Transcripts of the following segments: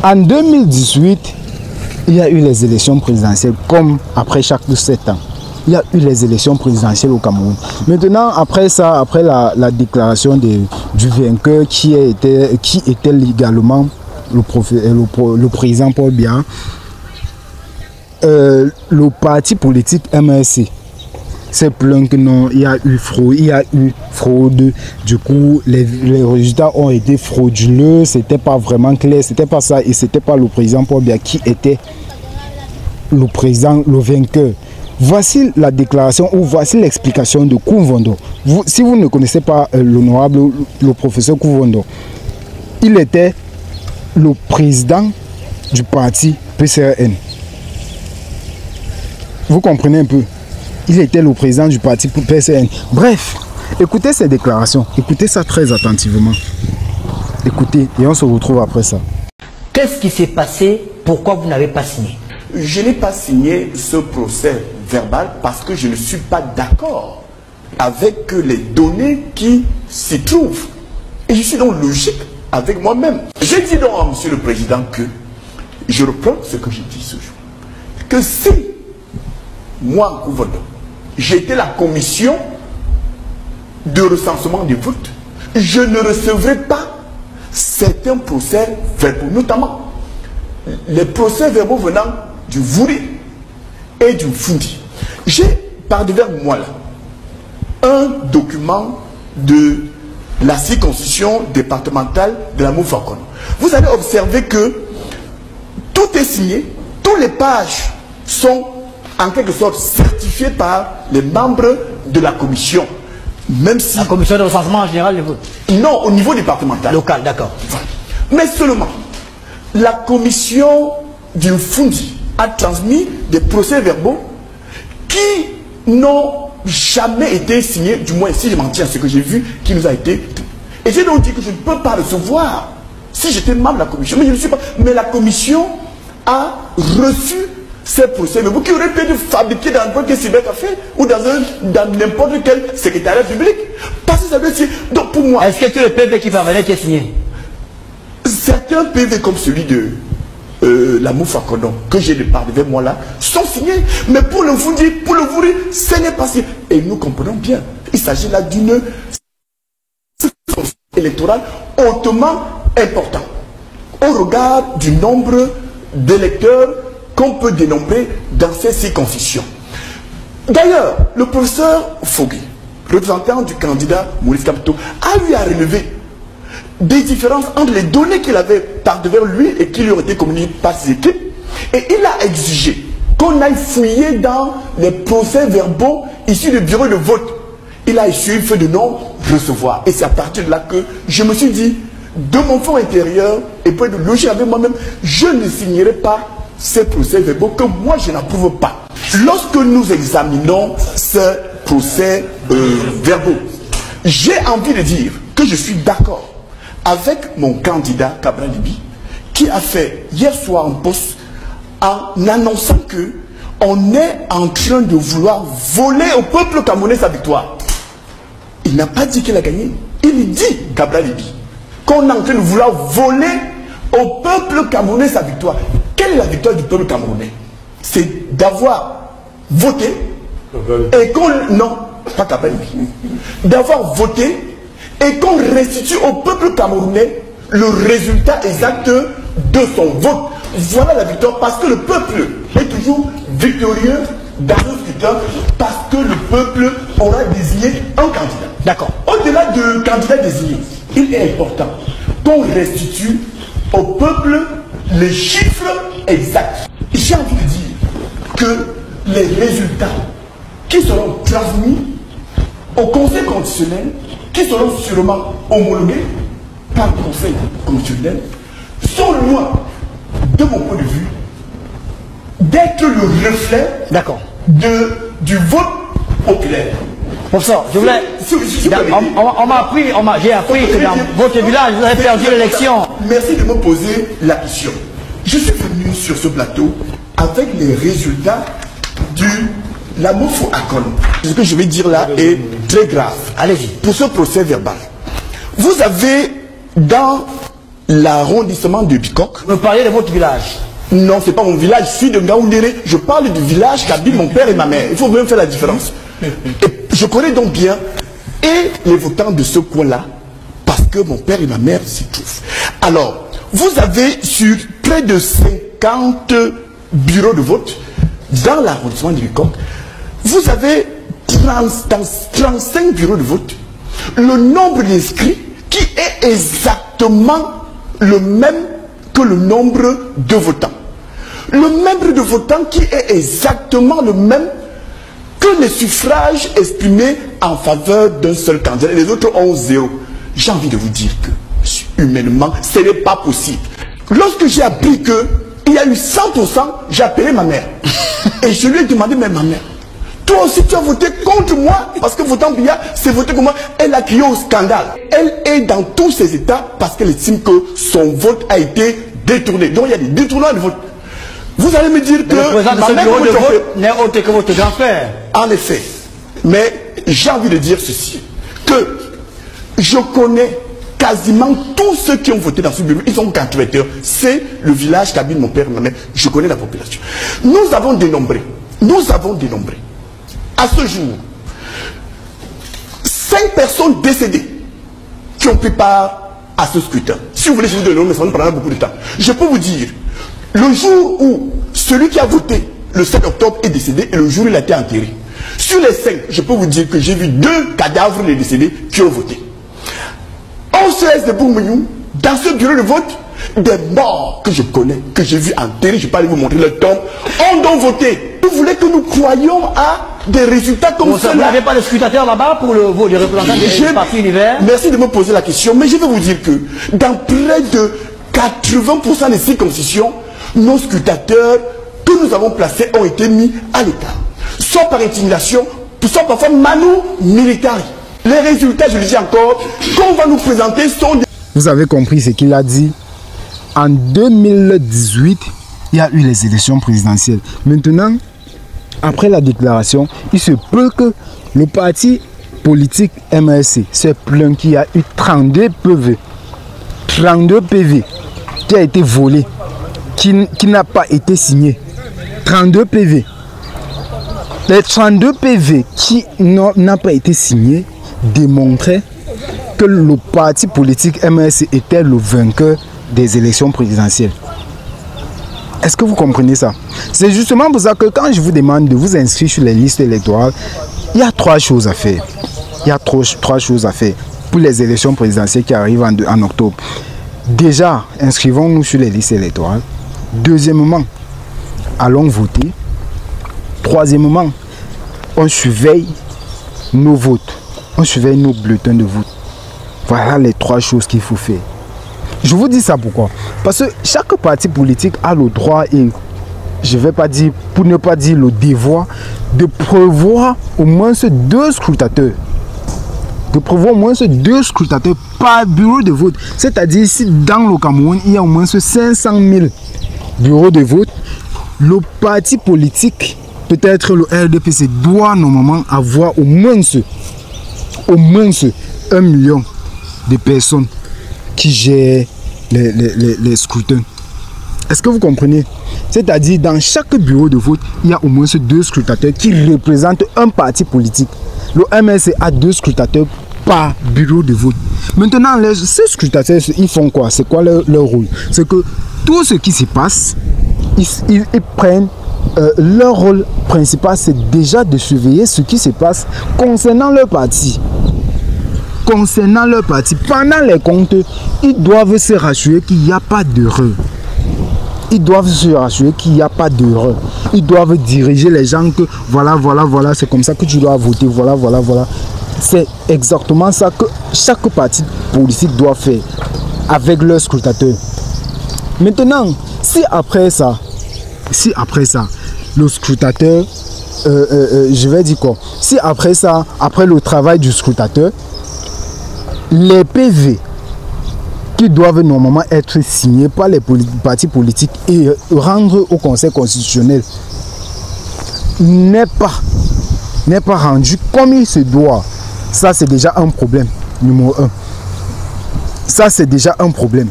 En 2018, il y a eu les élections présidentielles, comme après chaque 7 ans. Il y a eu les élections présidentielles au Cameroun. Maintenant, après ça, après la déclaration du vainqueur qui était légalement le président Paul Biya, le parti politique MRC s'est plaint que non, il y a eu fraude, du coup les résultats ont été frauduleux, c'était pas vraiment clair, c'était pas ça, et c'était pas le président Paul Biya qui était le président, le vainqueur. Voici la déclaration ou voici l'explication de Kouvondo. Si vous ne connaissez pas l'honorable, le professeur Kouvondo, il était le président du parti PCRN. Vous comprenez un peu? Il était le président du parti PCRN. Bref, écoutez ces déclarations. Écoutez ça très attentivement. Écoutez, et on se retrouve après ça. Qu'est-ce qui s'est passé? Pourquoi vous n'avez pas signé? Je n'ai pas signé ce procès verbal parce que je ne suis pas d'accord avec les données qui s'y trouvent. Et je suis donc logique avec moi-même. J'ai dit donc à Monsieur le Président que, je reprends ce que j'ai dit ce jour, que si moi, Kouvondo, j'étais la commission de recensement des votes, je ne recevrais pas certains procès verbaux, notamment les procès verbaux venant du Vouri et du Fundi. J'ai par devers moi là un document de la circonscription départementale de la Moufakon. Vous allez observer que tout est signé, toutes les pages sont en quelque sorte certifiées par les membres de la commission. Même si... La commission de recensement en général, non, au niveau départemental. Local, d'accord. Mais seulement, la commission du Fundi a transmis des procès-verbaux qui n'ont jamais été signés, du moins si je m'en tiens à ce que j'ai vu, qui nous a été... Et j'ai donc dit que je ne peux pas recevoir, si j'étais membre de la commission, mais je ne suis pas... Mais la commission a reçu ces procès-verbaux qui auraient pu être fabriqués dans n'importe quel cybercafé ou dans n'importe quel secrétariat public. Parce que ça veut dire... Donc pour moi... Est-ce que tous les PV qui parvenaient étaient signés? Certains PV comme celui de la Moufakon que j'ai de part devant moi là sont signés, mais pour le Fundi, pour le Vouri, ce n'est pas signé. Et nous comprenons bien, il s'agit là d'une électorale hautement importante au regard du nombre d'électeurs qu'on peut dénombrer dans ces circonscriptions. D'ailleurs, le professeur Fogui, représentant du candidat Maurice Kamto, a eu à relever des différences entre les données qu'il avait par devers lui et qui lui ont été communiquées par ses équipes. Et il a exigé qu'on aille fouiller dans les procès-verbaux issus du bureau de vote. Il a issu une feuille de non-recevoir. Et c'est à partir de là que je me suis dit, de mon fond intérieur, et pour être logique avec moi-même, je ne signerai pas ces procès-verbaux que moi je n'approuve pas. Lorsque nous examinons ces procès-verbaux, j'ai envie de dire que je suis d'accord avec mon candidat Cabral Libi, qui a fait hier soir un post en annonçant que on est en train de vouloir voler au peuple camerounais sa victoire. Il n'a pas dit qu'il a gagné. Il dit, Cabral Libi, qu'on est en train de vouloir voler au peuple camerounais sa victoire. Quelle est la victoire du peuple camerounais? C'est d'avoir voté et qu'on... Non, pas Cabral Libi. D'avoir voté et qu'on restitue au peuple camerounais le résultat exact de son vote. Voilà la victoire, parce que le peuple est toujours victorieux dans le scrutin, parce que le peuple aura désigné un candidat. D'accord. Au-delà du candidat désigné, il est important qu'on restitue au peuple les chiffres exacts. J'ai envie de dire que les résultats qui seront transmis au Conseil constitutionnel, qui seront sûrement homologués par le Conseil constitutionnel, sont loin, de mon point de vue, d'être le reflet du vote populaire. Professeur, je voulais... J'ai appris que dans votre village, vous avez perdu l'élection. Merci de me poser la question. Je suis venu sur ce plateau avec les résultats de la Moufakon. Ce que je vais dire là est très grave. Allez-y. Pour ce procès verbal, vous avez dans l'arrondissement de Bikok. Vous me parlez de votre village? Non, c'est pas mon village, je suis de Ngaoundéré. Je parle du village qu'habitent mon père et ma mère. Il faut bien faire la différence. Et je connais donc bien et les votants de ce coin-là, parce que mon père et ma mère s'y trouvent. Alors, vous avez sur près de 50 bureaux de vote dans l'arrondissement de Bikok. Vous avez 35 bureaux de vote. Le nombre d'inscrits qui est exactement le même que le nombre de votants. Le nombre de votants qui est exactement le même que les suffrages exprimés en faveur d'un seul candidat. Les autres ont 0. J'ai envie de vous dire que, humainement, ce n'est pas possible. Lorsque j'ai appris qu'il y a eu 100%, j'ai appelé ma mère. Et je lui ai demandé, mais ma mère, toi aussi tu as voté contre moi, parce que votant Biya, c'est voté contre moi. Elle a crié au scandale. Elle est dans tous ses états parce qu'elle estime que son vote a été détourné. Donc il y a des détournements de vote. Vous allez me dire que le président de ce bureau de vote n'est autre que votre grand-père. En effet. Mais j'ai envie de dire ceci, que je connais quasiment tous ceux qui ont voté dans ce bureau. Ils sont 48 heures. C'est le village qu'habite mon père et ma mère. Je connais la population. Nous avons dénombré. À ce jour, 5 personnes décédées qui ont pris part à ce scrutin. Si vous voulez, je vous donne le nom, mais ça nous prendra beaucoup de temps. Je peux vous dire, le jour où celui qui a voté le 7 octobre est décédé et le jour où il a été enterré. Sur les 5, je peux vous dire que j'ai vu 2 cadavres des décédés qui ont voté. En CS de Boumounou, dans ce bureau de vote, des morts que je connais, que j'ai vu enterrés, je ne vais pas aller vous montrer leur tombe, ont donc voté. Vous voulez que nous croyions à des résultats comme cela? Vous n'avez pas de scrutateurs là-bas pour les représentants des partis univers? Merci de me poser la question, mais je vais vous dire que dans près de 80% des circonscriptions, nos scrutateurs que nous avons placés ont été mis à l'écart. Soit par intimidation, soit parfois manu militari. Les résultats, je le dis encore, qu'on va nous présenter sont des... Vous avez compris ce qu'il a dit. En 2018, il y a eu les élections présidentielles. Maintenant, après la déclaration, il se peut que le parti politique MRC se plaint qu'il y a eu 32 PV. 32 PV qui a été volé, qui n'a pas été signé. 32 PV. Les 32 PV qui n'ont pas été signés démontraient que le parti politique MRC était le vainqueur des élections présidentielles. Est-ce que vous comprenez ça? C'est justement pour ça que quand je vous demande de vous inscrire sur les listes électorales, il y a 3 choses à faire. Il y a 3 choses à faire pour les élections présidentielles qui arrivent en octobre. Déjà, inscrivons-nous sur les listes électorales. Deuxièmement, allons voter. Troisièmement, on surveille nos votes. On surveille nos bulletins de vote. Voilà les 3 choses qu'il faut faire. Je vous dis ça pourquoi? Parce que chaque parti politique a le droit et je ne vais pas dire, pour ne pas dire le devoir, de prévoir au moins 2 scrutateurs. De prévoir au moins 2 scrutateurs par bureau de vote. C'est-à-dire ici dans le Cameroun, il y a au moins 500 000 bureaux de vote. Le parti politique, peut-être le RDPC, doit normalement avoir au moins 1 million de personnes qui gèrent les scrutins. Est-ce que vous comprenez? C'est-à-dire dans chaque bureau de vote, il y a au moins 2 scrutateurs qui représentent un parti politique. Le MRC a 2 scrutateurs par bureau de vote. Maintenant, ces scrutateurs, ils font quoi? C'est quoi leur rôle? C'est que tout ce qui se passe, ils prennent leur rôle principal, c'est déjà de surveiller ce qui se passe concernant leur parti. Concernant leur parti, pendant les comptes, ils doivent se rassurer qu'il n'y a pas d'erreur. Ils doivent se rassurer qu'il n'y a pas d'erreur. Ils doivent diriger les gens que voilà, c'est comme ça que tu dois voter, voilà. C'est exactement ça que chaque parti politique doit faire avec leurs scrutateurs. Maintenant, si après ça, le scrutateur, je vais dire quoi? Si après ça, après le travail du scrutateur, les PV qui doivent normalement être signés par les partis politiques et rendre au Conseil constitutionnel n'est pas rendu comme il se doit, ça c'est déjà un problème numéro 1. Ça c'est déjà un problème.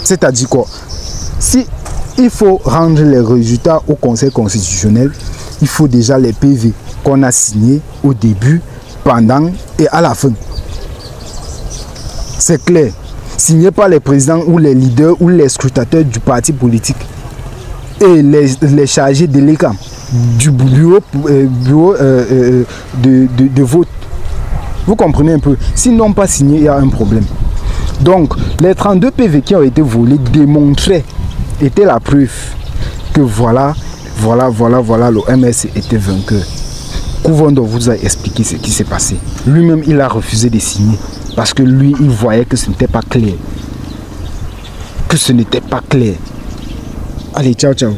C'est-à-dire quoi? Si il faut rendre les résultats au Conseil constitutionnel, il faut déjà les PV qu'on a signés au début, pendant et à la fin. C'est clair. Signé par les présidents ou les leaders ou les scrutateurs du parti politique et les chargés délégués du bureau de vote. Vous comprenez un peu? S'ils n'ont pas signé, il y a un problème. Donc, les 32 PV qui ont été volés démontraient, étaient la preuve que voilà, le MSC était vainqueur. Kouvondo vous a expliqué ce qui s'est passé. Lui-même, il a refusé de signer parce que lui, il voyait que ce n'était pas clair. Allez, ciao, ciao.